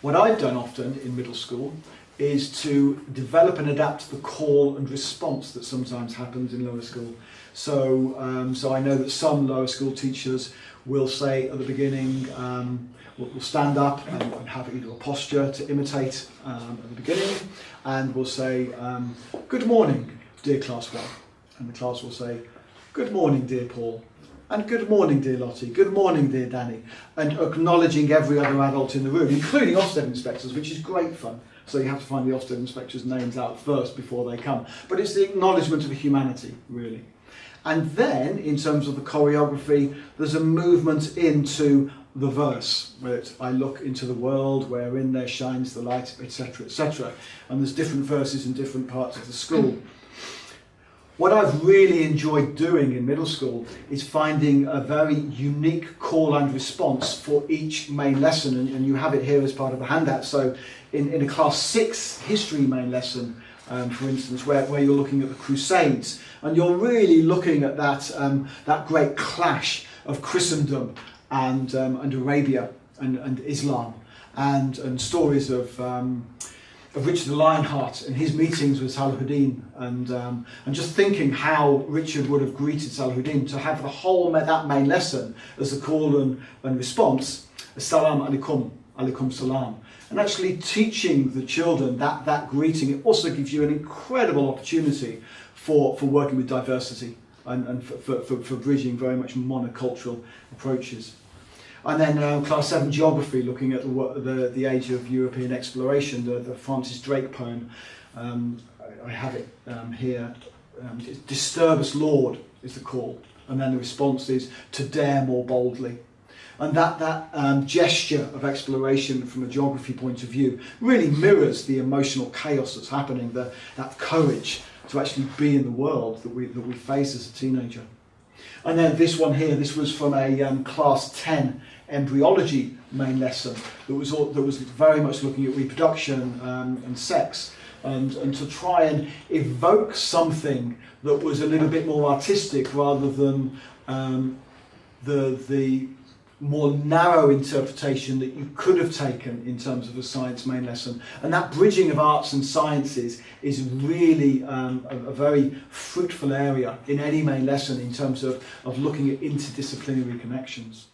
What I've done often in middle school is to develop and adapt the call and response that sometimes happens in lower school. So, so I know that some lower school teachers will say at the beginning, we'll stand up and have either a posture to imitate at the beginning, and we'll say, good morning, dear class 1. And the class will say, good morning, dear Paul. And good morning, dear Lottie. Good morning, dear Danny. And acknowledging every other adult in the room, including Ofsted inspectors, which is great fun. So you have to find the Ofsted inspectors' names out first before they come. But it's the acknowledgement of humanity, really. And then, in terms of the choreography, there's a movement into the verse, where I look into the world wherein there shines the light, etc., etc. And there's different verses in different parts of the school. What I've really enjoyed doing in middle school is finding a very unique call and response for each main lesson, and you have it here as part of the handout. So in a class 6 history main lesson, for instance, where you're looking at the Crusades, and you're really looking at that great clash of Christendom and Arabia and Islam, and stories of Richard the Lionheart and his meetings with Salahuddin, and just thinking how Richard would have greeted Salahuddin, to have the whole that main lesson as a call and response, Assalamu alaikum, alaikum salam, and actually teaching the children that greeting. It also gives you an incredible opportunity for working with diversity and for bridging very much monocultural approaches. And then class 7 geography, looking at the age of European exploration, the Francis Drake poem. I have it here. Disturb us, Lord, is the call. And then the response is to dare more boldly. And that gesture of exploration from a geography point of view really mirrors the emotional chaos that's happening, that courage to actually be in the world that we face as a teenager. And then this one here, this was from a class 10 embryology main lesson that was very much looking at reproduction and sex, and to try and evoke something that was a little bit more artistic rather than the more narrow interpretation that you could have taken in terms of a science main lesson. And that bridging of arts and sciences is really a very fruitful area in any main lesson in terms of looking at interdisciplinary connections.